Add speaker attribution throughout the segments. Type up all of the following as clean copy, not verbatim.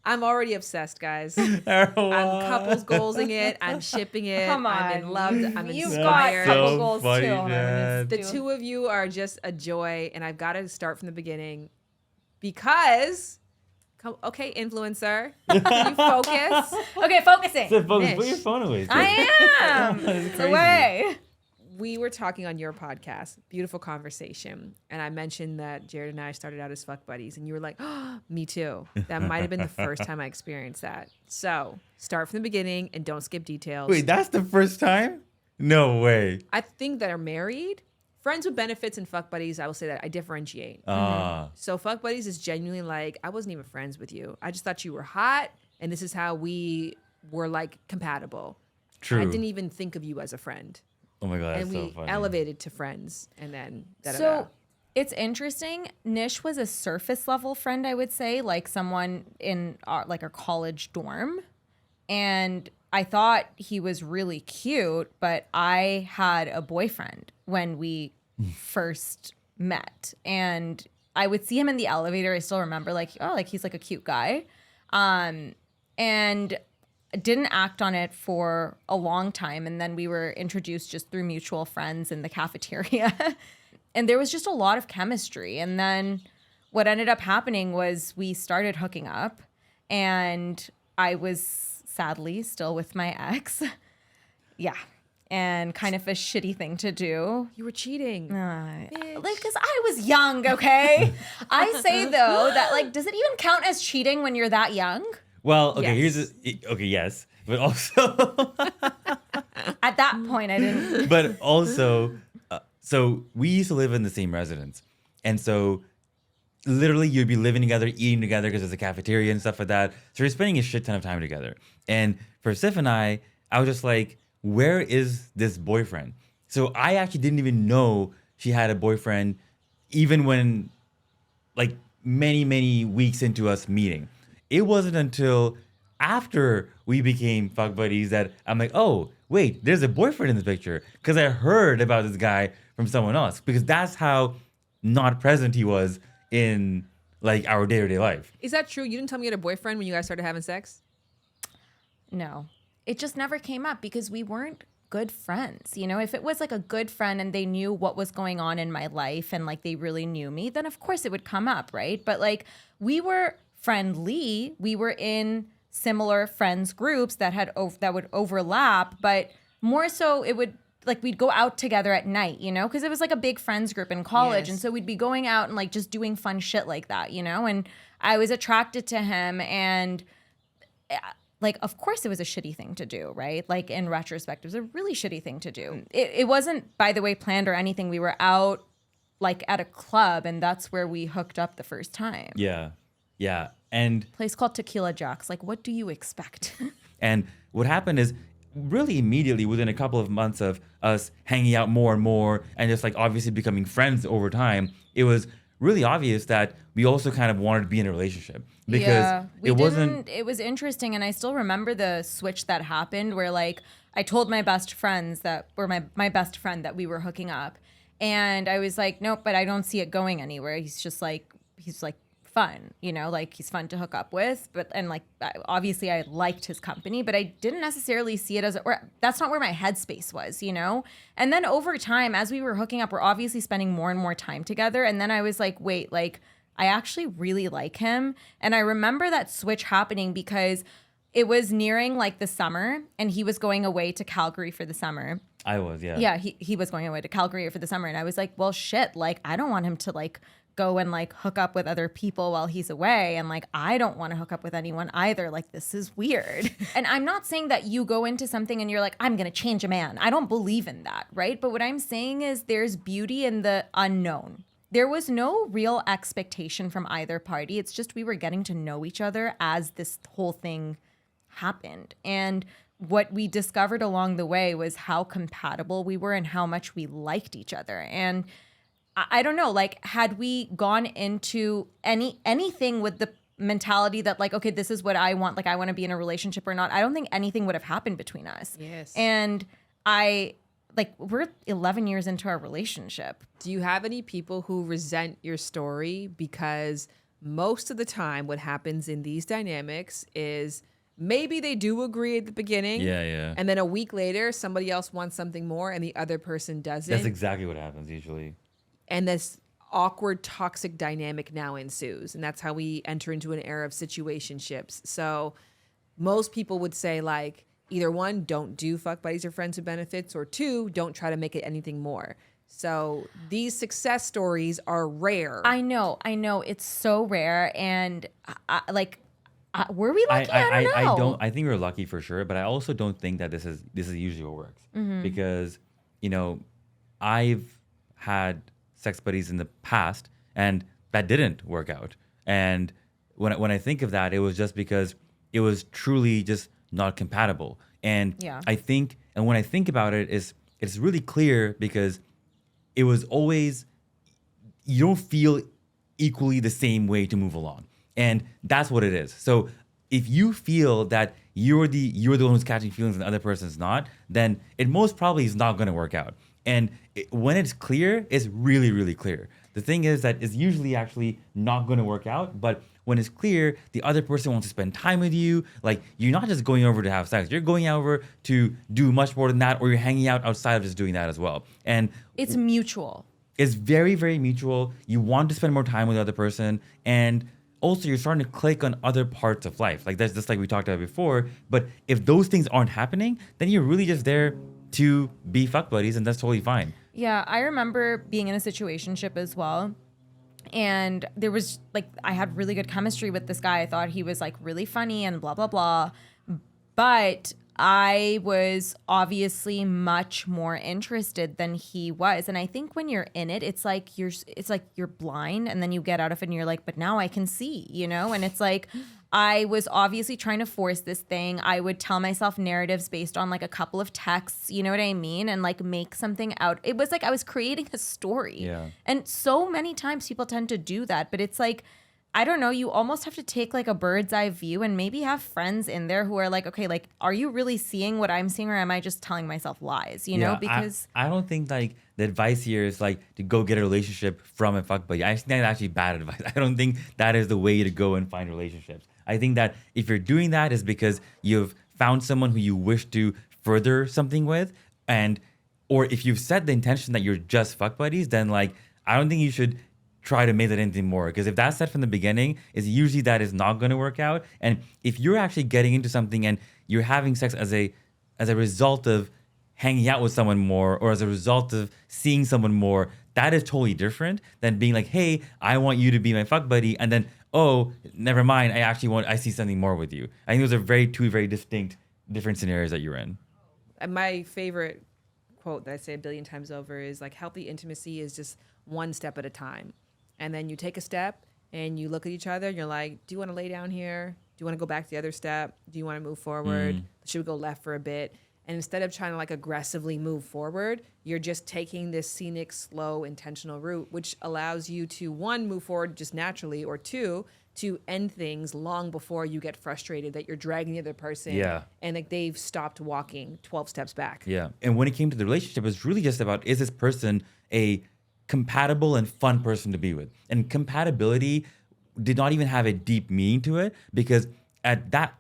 Speaker 1: I'm already obsessed, guys. I'm couples goalsing it. I'm shipping it.
Speaker 2: Come on.
Speaker 1: I'm in love. I'm
Speaker 2: You've
Speaker 1: inspired.
Speaker 2: got couple goals
Speaker 3: funny,
Speaker 2: too.
Speaker 3: man.
Speaker 1: The two of you are just a joy, and I've got to start from the beginning because, okay, influencer, can you focus?
Speaker 2: Okay, focusing.
Speaker 3: So focus,
Speaker 1: Nish.
Speaker 3: put your phone away.
Speaker 2: I am. It's
Speaker 3: crazy.
Speaker 2: away.
Speaker 1: We were talking on your podcast, beautiful conversation, and I mentioned that Jared and I started out as fuck buddies, and you were like, oh, me too. That might have been the first time I experienced that. So start from the beginning and don't skip details.
Speaker 3: Wait, that's the first time? No way.
Speaker 1: I think that are married. Friends with benefits and fuck buddies, I will say that I differentiate.
Speaker 3: Ah.
Speaker 1: So fuck buddies is genuinely like, I wasn't even friends with you. I just thought you were hot, and this is how we were like compatible.
Speaker 3: True.
Speaker 1: I didn't even think of you as a friend.
Speaker 3: Oh my God, that's
Speaker 1: And
Speaker 3: so
Speaker 1: we
Speaker 3: funny.
Speaker 1: elevated to friends, and then
Speaker 2: So it's interesting. Nish was a surface level friend, I would say, like someone in our college dorm. And I thought he was really cute, but I had a boyfriend when we first met. And I would see him in the elevator. I still remember he's like a cute guy. And didn't act on it for a long time. And then we were introduced just through mutual friends in the cafeteria. And there was just a lot of chemistry. And then what ended up happening was we started hooking up. And I was sadly still with my ex. Yeah. And kind of a shitty thing to do.
Speaker 1: you were cheating.
Speaker 2: Because I was young, okay? I say, though, that, does it even count as cheating when you're that young?
Speaker 3: Well, okay,
Speaker 1: Yes.
Speaker 3: yes. But also,
Speaker 2: At that point, I didn't.
Speaker 3: but also, so we used to live in the same residence. And so literally you'd be living together, eating together because there's a cafeteria and stuff like that. So you're spending a shit ton of time together. And for Sif and I was just like, where is this boyfriend? So I actually didn't even know she had a boyfriend even when, like, many, many weeks into us meeting. It wasn't until after we became fuck buddies that I'm like, oh, wait, there's a boyfriend in this picture. Because I heard about this guy from someone else. Because that's how not present he was in, like, our day-to-day life.
Speaker 1: Is that true? You didn't tell me you had a boyfriend when you guys started having sex?
Speaker 2: No, it just never came up because we weren't good friends. You know, if it was like a good friend and they knew what was going on in my life and like they really knew me, then of course it would come up, right? But like we were friendly. We were in similar friends groups that had that would overlap, but more so it would like we'd go out together at night, you know, because it was like a big friends group in college.
Speaker 1: Yes.
Speaker 2: And so we'd be going out and like just doing fun shit like that, you know, and I was attracted to him and like, of course it was a shitty thing to do, right? Like in retrospect, it was a really shitty thing to do. It wasn't, by the way, planned or anything. We were out like at a club and that's where we hooked up the first time.
Speaker 3: Yeah. Yeah. And
Speaker 2: Place called Tequila Jack's. Like, what do you expect?
Speaker 3: and what happened is really immediately within a couple of months of us hanging out more and more and just like obviously becoming friends over time, it was really obvious that we also kind of wanted to be in a relationship because
Speaker 2: it was interesting. And I still remember the switch that happened where like I told my best friends that were my best friend that we were hooking up. And I was like, nope, but I don't see it going anywhere. He's like fun, you know, like he's fun to hook up with, but and like obviously I liked his company, but I didn't necessarily see it as or that's not where my headspace was, you know. And then over time, as we were hooking up, we're obviously spending more and more time together. And then I was like, wait, like I actually really like him. And I remember that switch happening because it was nearing like the summer, and he was going away to Calgary for the summer.
Speaker 3: I was, yeah.
Speaker 2: Yeah, he was going away to Calgary for the summer, and I was like, well, shit, like I don't want him to like go and like hook up with other people while he's away, and like I don't want to hook up with anyone either. Like this is weird. And I'm not saying that you go into something and you're like, I'm gonna change a man. I don't believe in that, right? But what I'm saying is there's beauty in the unknown. There was no real expectation from either party. It's just we were getting to know each other as this whole thing happened. And what we discovered along the way was how compatible we were and how much we liked each other. And I don't know, like, had we gone into anything with the mentality that like, okay, this is what I want, like I want to be in a relationship or not, I don't think anything would have happened between us.
Speaker 1: Yes.
Speaker 2: And we're 11 years into our relationship.
Speaker 1: Do you have any people who resent your story because most of the time what happens in these dynamics is maybe they do agree at the beginning.
Speaker 3: Yeah.
Speaker 1: And then a week later, somebody else wants something more and the other person doesn't.
Speaker 3: That's exactly what happens usually.
Speaker 1: And this awkward, toxic dynamic now ensues. And that's how we enter into an era of situationships. So most people would say, like, either one, don't do fuck buddies or friends with benefits, or two, don't try to make it anything more. So these success stories are rare.
Speaker 2: I know. It's so rare. And were we lucky? I don't know.
Speaker 3: I think we're lucky for sure, but I also don't think that this is usually what works. Because, I've had sex buddies in the past and that didn't work out. And when I think of that, it was just because it was truly just not compatible. And I think, and when I think about it, it's really clear because it was always, you don't feel equally the same way to move along. And that's what it is. So if you feel that you're the one who's catching feelings and the other person's not, then it most probably is not going to work out. And when it's clear, it's really, really clear. The thing is that it's usually actually not going to work out. But when it's clear, the other person wants to spend time with you. Like, you're not just going over to have sex. You're going over to do much more than that, or you're hanging out outside of just doing that as well. And
Speaker 2: it's mutual.
Speaker 3: It's very, very mutual. You want to spend more time with the other person. And also, you're starting to click on other parts of life. Like, that's just like we talked about before. But if those things aren't happening, then you're really just there to be fuck buddies, and that's totally fine.
Speaker 2: Yeah, I remember being in a situationship as well. And there was I had really good chemistry with this guy. I thought he was really funny and blah, blah, blah. But I was obviously much more interested than he was. And I think when you're in it, it's like you're blind, and then you get out of it and you're like, but now I can see, And it's like, I was obviously trying to force this thing. I would tell myself narratives based on a couple of texts, you know what I mean? And make something out. It was I was creating a story.
Speaker 3: Yeah.
Speaker 2: And so many times people tend to do that, but it's I don't know, you almost have to take a bird's eye view and maybe have friends in there who are okay, are you really seeing what I'm seeing, or am I just telling myself lies, you know? Because
Speaker 3: I don't think the advice here is to go get a relationship from a fuck buddy. I think that's actually bad advice. I don't think that is the way to go and find relationships. I think that if you're doing that, is because you've found someone who you wish to further something with, or if you've set the intention that you're just fuck buddies, then I don't think you should try to make that anything more, because if that's set from the beginning, is usually that is not going to work out. And if you're actually getting into something and you're having sex as a result of hanging out with someone more, or as a result of seeing someone more, that is totally different than being hey, I want you to be my fuck buddy, and then, oh, never mind, I see something more with you. I think those are two very distinct, different scenarios that you're in.
Speaker 1: My favorite quote that I say a billion times over is healthy intimacy is just one step at a time. And then you take a step and you look at each other and you're like, do you want to lay down here? Do you want to go back to the other step? Do you want to move forward? Should we go left for a bit? And instead of trying to aggressively move forward, you're just taking this scenic, slow, intentional route, which allows you to, one, move forward just naturally, or two, to end things long before you get frustrated that you're dragging the other person and they've stopped walking 12 steps back.
Speaker 3: Yeah. And when it came to the relationship, it was really just about, is this person a compatible and fun person to be with? And compatibility did not even have a deep meaning to it, because at that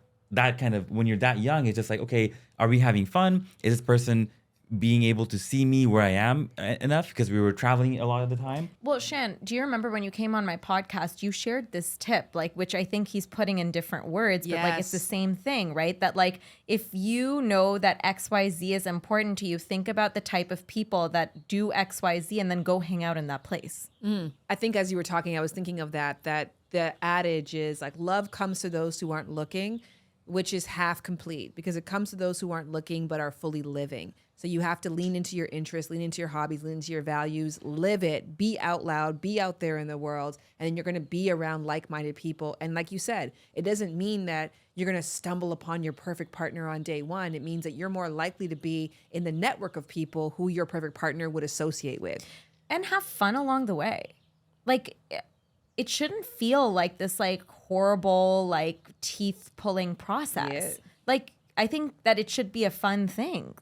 Speaker 3: kind of, when you're that young, it's just okay, are we having fun? Is this person being able to see me where I am enough, because we were traveling a lot of the time?
Speaker 2: Well, Shan, do you remember when you came on my podcast, you shared this tip, which I think he's putting in different words, but it's the same thing, right? That if you know that XYZ is important to you, think about the type of people that do XYZ and then go hang out in that place.
Speaker 1: I think as you were talking, I was thinking of that the adage is love comes to those who aren't looking, which is half complete, because it comes to those who aren't looking but are fully living. So you have to lean into your interests, lean into your hobbies, lean into your values, live it, be out loud, be out there in the world, and then you're going to be around like-minded people. And like you said, it doesn't mean that you're going to stumble upon your perfect partner on day one. It means that you're more likely to be in the network of people who your perfect partner would associate with.
Speaker 2: And have fun along the way. It shouldn't feel like this horrible teeth-pulling process.
Speaker 1: Yeah.
Speaker 2: I think that it should be a fun thing.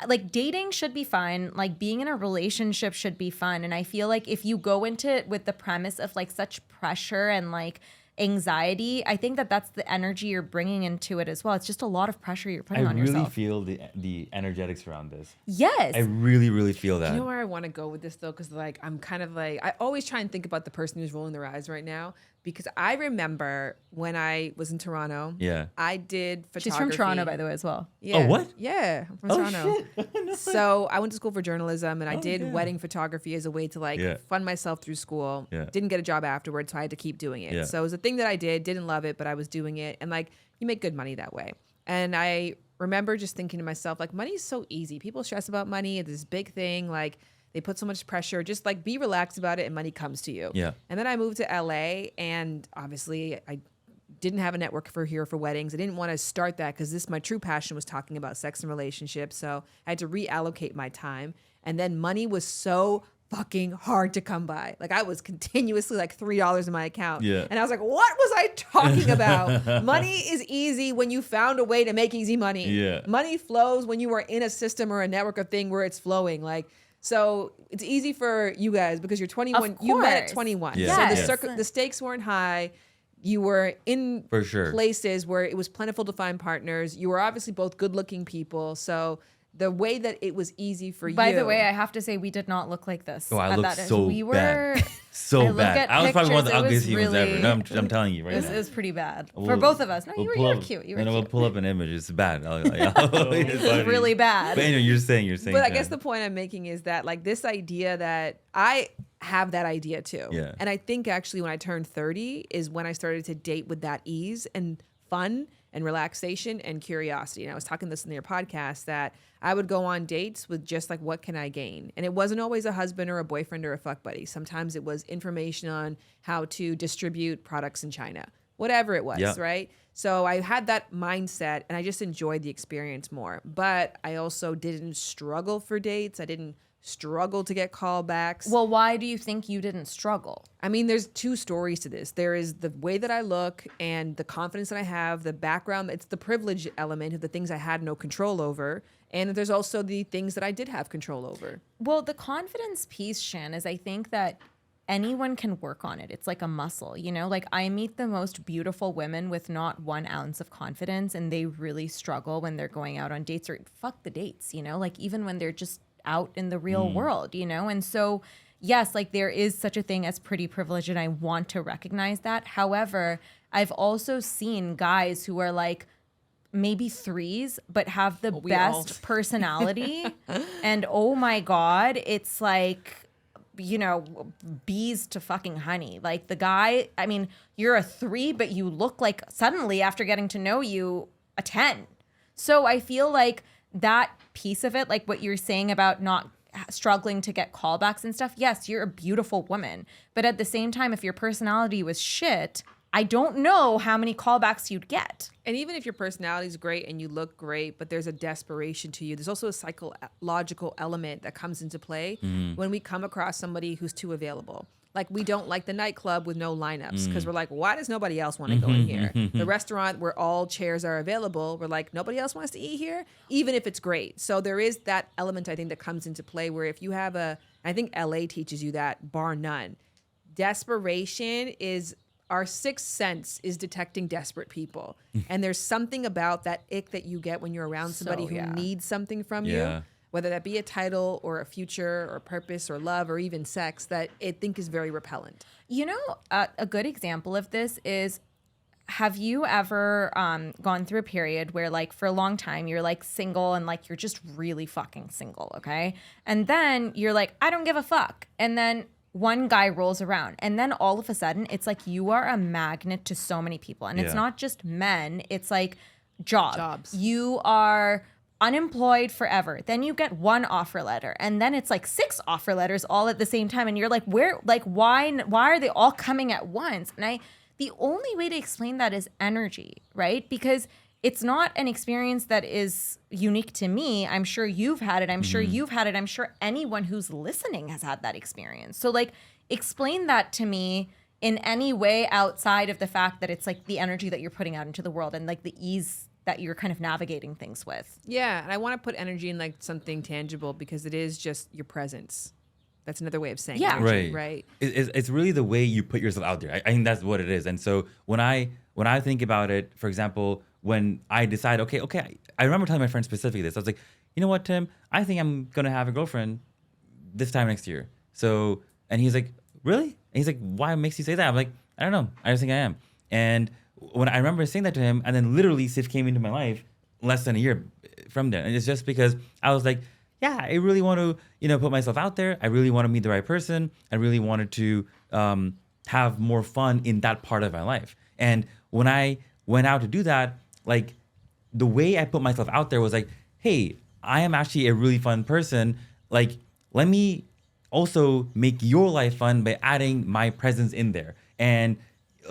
Speaker 2: like dating should be fun. Like being in a relationship should be fun. And I feel like if you go into it with the premise of like such pressure and like anxiety, I think that that's the energy you're bringing into it as well. It's just a lot of pressure you're putting on yourself.
Speaker 3: I really feel the energetics around this.
Speaker 2: Yes.
Speaker 3: I really, really feel that.
Speaker 1: You know where I want to go with this though? Because like I'm kind of like, I always try and think about the person who's rolling their eyes right now. Because I remember when I was in Toronto, I did photography.
Speaker 2: She's from Toronto, by the way, as well.
Speaker 1: Yeah.
Speaker 3: Oh, what?
Speaker 1: Yeah, I'm from Toronto. Shit. So I went to school for journalism, and I did wedding photography as a way to like fund myself through school. Didn't get a job afterwards, so I had to keep doing it. So it was a thing that I did. Didn't love it, but I was doing it, and like you make good money that way. And I remember just thinking to myself, like, money is so easy. People stress about money. It's this big thing, like. They put so much pressure. Just like be relaxed about it and money comes to you. Yeah. And then I moved to LA and obviously I didn't have a network here for weddings. I didn't want to start that because my true passion was talking about sex and relationships. So I had to reallocate my time. And then money was so fucking hard to come by. Like I was continuously like $3 in my account. Yeah. And I was like, what was I talking about? Money is easy when you found a way to make easy money. Yeah. Money flows when you are in a system or a network of thing where it's flowing. Like, so it's easy for you guys because you're 21. You met at 21. Yeah. So the stakes weren't high. You were in places where it was plentiful to find partners. You were obviously both good-looking people. So the way that it was easy for you.
Speaker 2: By the way, I have to say we did not look like this.
Speaker 3: Oh, I looked so bad. So bad. I was probably one of the ugliest humans ever. No, I'm telling you right now.
Speaker 2: It was pretty bad. For both of us. No, you were cute. You were cute.
Speaker 3: We'll pull up an image. It's bad.
Speaker 2: It's really bad.
Speaker 3: But anyway, you're saying.
Speaker 1: But I guess the point I'm making is that like this idea that I have that idea too. Yeah. And I think actually when I turned 30 is when I started to date with that ease and fun and relaxation and curiosity. And I was talking this in your podcast that I would go on dates with just like, what can I gain? And it wasn't always a husband or a boyfriend or a fuck buddy. Sometimes it was information on how to distribute products in China, whatever it was, right? So I had that mindset and I just enjoyed the experience more. But I also didn't struggle for dates. I didn't struggle to get callbacks.
Speaker 2: Well, why do you think you didn't struggle?
Speaker 1: I mean, there's two stories to this. There is the way that I look and the confidence that I have, the background. It's the privilege element of the things I had no control over. And there's also the things that I did have control over.
Speaker 2: Well, the confidence piece, Shan, is I think that anyone can work on it. It's like a muscle, you know? Like I meet the most beautiful women with not 1 ounce of confidence and they really struggle when they're going out on dates or fuck the dates, you know? Like even when they're just out in the real world, you know? And so, yes, like there is such a thing as pretty privilege and I want to recognize that. However, I've also seen guys who are like maybe 3s, but have the best personality. And oh my God, it's like, you know, bees to fucking honey. Like the guy, I mean, you're a 3, but you look like suddenly after getting to know you, a 10. So I feel like that piece of it, like what you're saying about not struggling to get callbacks and stuff, yes, you're a beautiful woman. But at the same time, if your personality was shit, I don't know how many callbacks you'd get.
Speaker 1: And even if your personality is great and you look great, but there's a desperation to you, there's also a psychological element that comes into play when we come across somebody who's too available. Like we don't like the nightclub with no lineups because we're like, why does nobody else want to go in here? The restaurant where all chairs are available, we're like, nobody else wants to eat here, even if it's great. So there is that element, I think, that comes into play where if you have I think LA teaches you that, bar none. Desperation is, our sixth sense is detecting desperate people. And there's something about that ick that you get when you're around somebody who needs something from you. Whether that be a title or a future or purpose or love or even sex, that I think is very repellent.
Speaker 2: You know, a good example of this is, have you ever gone through a period where like for a long time you're like single and like you're just really fucking single, okay? And then you're like, I don't give a fuck. And then one guy rolls around and then all of a sudden it's like you are a magnet to so many people. And it's not just men, it's like jobs. You are unemployed forever. Then you get one offer letter and then it's like 6 offer letters all at the same time. And you're like, why are they all coming at once? And the only way to explain that is energy, right? Because it's not an experience that is unique to me. I'm sure you've had it. I'm sure you've had it. I'm sure anyone who's listening has had that experience. So like, explain that to me in any way outside of the fact that it's like the energy that you're putting out into the world and like the ease that you're kind of navigating things with.
Speaker 1: Yeah, and I want to put energy in like something tangible because it is just your presence. That's another way of saying
Speaker 2: Yeah.
Speaker 1: energy,
Speaker 3: Right.
Speaker 1: right?
Speaker 3: It's really the way you put yourself out there. I think that's what it is. And so when I think about it, for example, when I decide, okay, I remember telling my friend specifically this. I was like, you know what, Tim? I think I'm gonna have a girlfriend this time next year. So, and he's like, really? And he's like, why makes you say that? I'm like, I don't know. I just think I am. And when I remember saying that to him, and then literally Sif came into my life less than a year from there. And it's just because I was like, yeah, I really want to, put myself out there. I really want to meet the right person. I really wanted to have more fun in that part of my life. And when I went out to do that, like the way I put myself out there was like, hey, I am actually a really fun person. Like, let me also make your life fun by adding my presence in there. And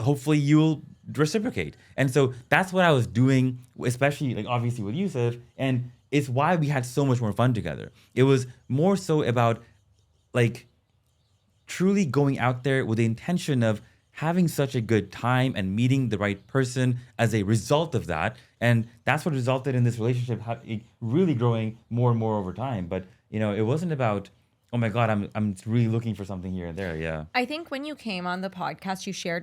Speaker 3: hopefully you'll reciprocate. And so that's what I was doing, especially like obviously with Yusuf. And it's why we had so much more fun together. It was more so about like truly going out there with the intention of having such a good time and meeting the right person as a result of that. And that's what resulted in this relationship really growing more and more over time. But, it wasn't about, oh my God, I'm really looking for something here and there. Yeah.
Speaker 2: I think when you came on the podcast, you shared